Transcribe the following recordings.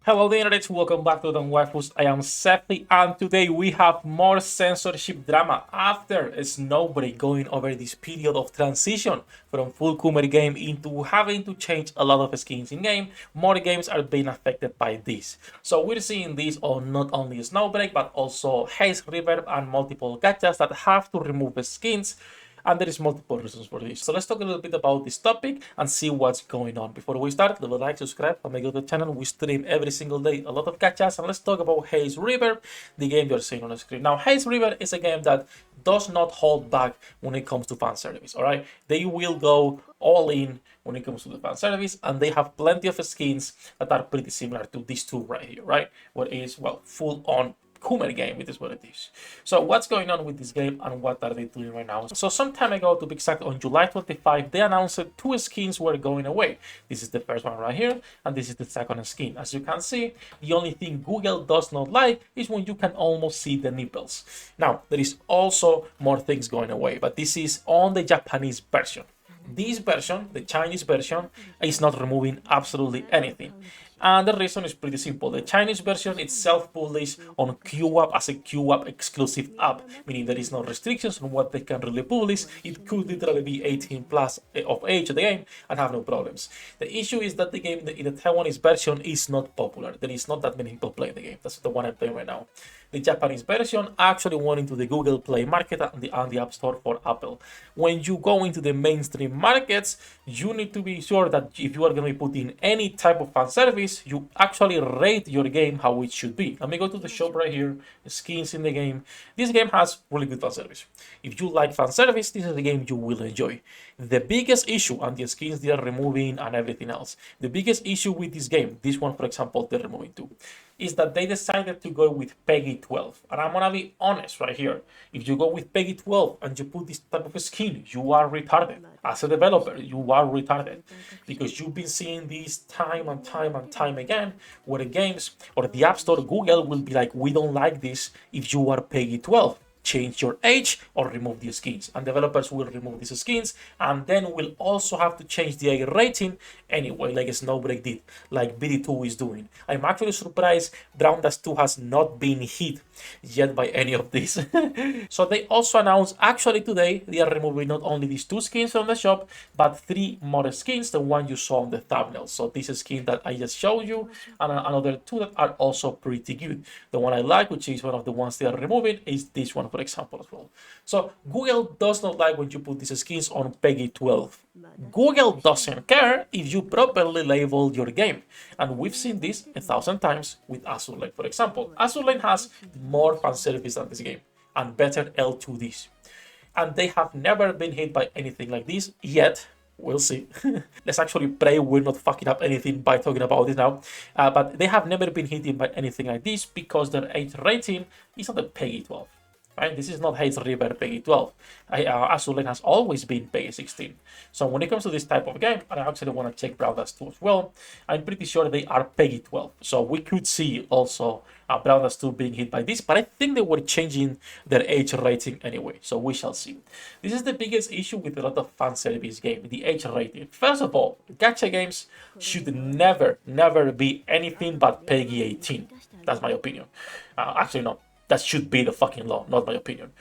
Hello the internet, welcome back to the Waifus. I am Sefhi and today we have more censorship drama after Snowbreak going over this period of transition from full Kumer game into having to change a lot of skins in game. More games are being affected by this. So we're seeing this on not only Snowbreak but also Haze, Reverb and multiple gachas that have to remove skins. And there is multiple reasons for this. So let's talk a little bit about this topic and see what's going on. Before we start, leave a like, subscribe, and make it to the channel. We stream every single day a lot of gachas, and let's talk about Haze Reverb, the game you're seeing on the screen. Now, Haze Reverb is a game that does not hold back when it comes to fan service. All right, they will go all in when it comes to the fan service, and they have plenty of skins that are pretty similar to these two right here, right? What is, well, full on Kumer game, it is what it is. So what's going on with this game and what are they doing right now? So some time ago, to be exact, on July 25, they announced that two skins were going away. This is the first one right here, and this is the second skin. As you can see, the only thing Google does not like is when you can almost see the nipples. Now, there is also more things going away, but this is on the Japanese version. This version, the Chinese version, is not removing absolutely anything. And the reason is pretty simple. The Chinese version is self-published on QApp as a QApp exclusive app, meaning there is no restrictions on what they can really publish. It could literally be 18 plus of age of the game and have no problems. The issue is that the game in the Taiwanese version is not popular. There is not that many people playing the game. That's the one I'm playing right now. The Japanese version actually went into the Google Play Market and the App Store for Apple. When you go into the mainstream markets, you need to be sure that if you are going to be putting any type of fan service, you actually rate your game how it should be. Let me go to the shop right here, skins in the game. This game has really good fan service. If you like fan service, this is the game you will enjoy. The biggest issue, and the skins they are removing and everything else, the biggest issue with this game, this one for example, they're removing too, is that they decided to go with Peggy 12. And I'm gonna be honest right here. If you go with Peggy 12 and you put this type of skin, you are retarded. As a developer, you are retarded. Because you've been seeing this time and time and time again, where the games or the App Store, Google will be like, we don't like this if you are Peggy 12. Change your age or remove the skins, and developers will remove these skins, and then we'll also have to change the A rating anyway, like Snowbreak did, like BD2 is doing. I'm actually surprised Brown Dust 2 has not been hit yet by any of these. So they also announced actually today they are removing not only these two skins from the shop, but three more skins, the one you saw on the thumbnail. So this skin that I just showed you, and another two that are also pretty good. The one I like, which is one of the ones they are removing, is this one, for example, as well. So Google does not like when you put these skins on Peggy 12. Google doesn't care if you properly label your game. And we've seen this 1,000 times with Azur Lane, for example. Azur Lane has more fan service than this game and better L2Ds. And they have never been hit by anything like this yet. We'll see. Let's actually pray we're not fucking up anything by talking about this now. But they have never been hit by anything like this because their age rating is not a Peggy 12. Right? This is not Haze River Peggy 12. Azur Lane has always been Peggy 16. So when it comes to this type of game, and I actually want to check Brown Dust 2 as well, I'm pretty sure they are Peggy 12. So we could see also Brown Dust 2 being hit by this, but I think they were changing their age rating anyway. So we shall see. This is the biggest issue with a lot of fan service games, the age rating. First of all, gacha games should never be anything but Peggy 18. That's my opinion. Actually, no. That should be the fucking law, not my opinion.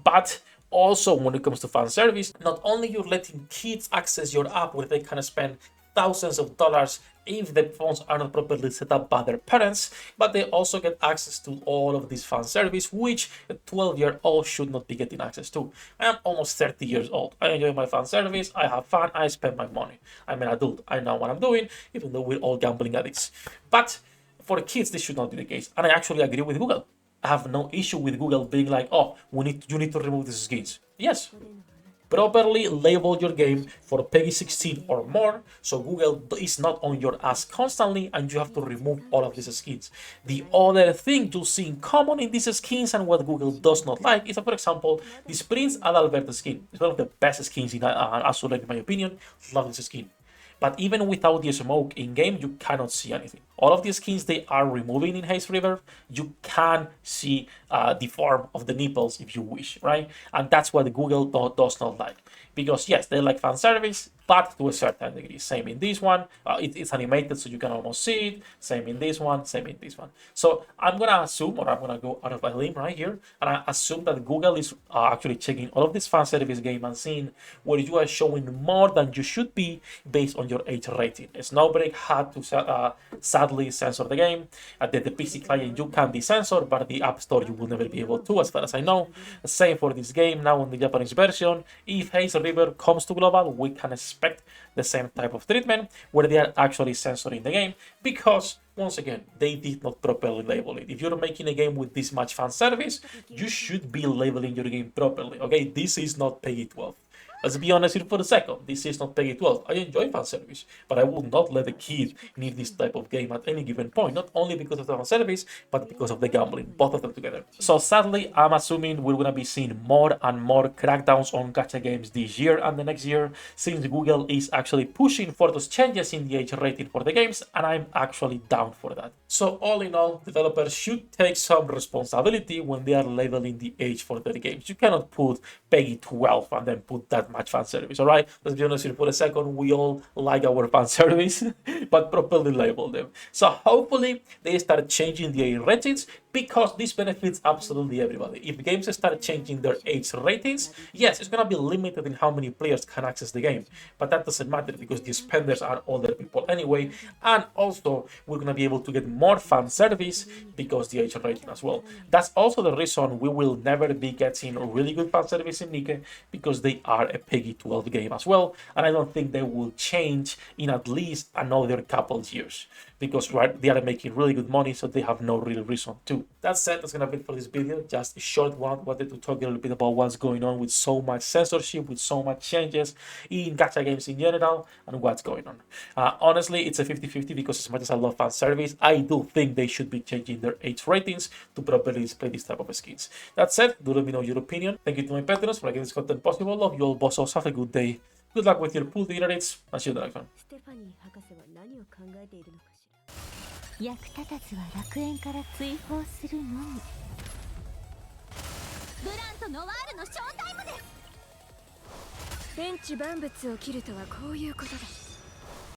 But also when it comes to fan service, not only you're letting kids access your app where they can spend thousands of dollars if the phones are not properly set up by their parents, but they also get access to all of this fan service, which a 12-year-old should not be getting access to. I am almost 30 years old. I enjoy my fan service, I have fun, I spend my money. I'm an adult, I know what I'm doing, even though we're all gambling addicts. But for kids, this should not be the case. And I actually agree with Google. I have no issue with Google being like, oh, you need to remove these skins. Yes. Properly label your game for Peggy 16 or more, so Google is not on your ass constantly and you have to remove all of these skins. The other thing you see in common in these skins and what Google does not like is that, for example, this Prince Adalbert skin is one of the best skins in Azur Lane, in my opinion. Love this skin. But even without the smoke in-game, you cannot see anything. All of the skins they are removing in Haze River, you can see the form of the nipples if you wish, right? And that's what Google does not like. because yes, they like fan service, but to a certain degree. Same in this one, it's animated so you can almost see it. Same in this one, same in this one. So I'm gonna assume, or I'm gonna go out of a limb right here, and I assume that Google is actually checking all of this fan service game and seeing where you are showing more than you should be based on your age rating. Snowbreak had to sadly censor the game. At the PC client you can decensor, but the App Store you will never be able to, as far as I know. Same for this game now on the Japanese version. If Haze Reverb comes to global, we can expect the same type of treatment where they are actually censoring the game, because once again, they did not properly label it. If you're making a game with this much fan service, you should be labeling your game properly. Okay, this is not PEGI 12. Let's be honest here for a second. This is not PEGI 12. I enjoy fan service, but I would not let a kid need this type of game at any given point, not only because of the fan service, but because of the gambling, both of them together. So sadly, I'm assuming we're gonna be seeing more and more crackdowns on gacha games this year and the next year, since Google is actually pushing for those changes in the age rating for the games, and I'm actually down for that. So all in all, developers should take some responsibility when they are labeling the age for their games. You cannot put PEGI 12 and then put that much fan service, all right? Let's be honest here for a second. We all like our fan service, but properly label them. So hopefully they start changing the age ratings, because this benefits absolutely everybody. If games start changing their age ratings, yes, it's gonna be limited in how many players can access the game, but that doesn't matter because the spenders are older people anyway, and also we're gonna be able to get more fan service because the age rating as well. That's also the reason we will never be getting really good fan service in Nikke, because they are a PEGI 12 game as well, and I don't think they will change in at least another couple years, because right, they are making really good money, so they have no real reason to. That said, that's gonna be it for this video. Just a short one. Wanted to talk a little bit about what's going on with so much censorship, with so much changes in gacha games in general, and what's going on. Honestly, it's a 50-50, because as much as I love fan service, I do think they should be changing their age ratings to properly display this type of skins. That said, do let me know your opinion. Thank you to my patrons for making this content possible. Love you all, bossos. Have a good day. Good luck with your pool dinner dates, and see you in the next one. 役立たずは楽園から追放するのみ。ブランとノワールのショータイムです。天地万物を切るとはこういうことだ。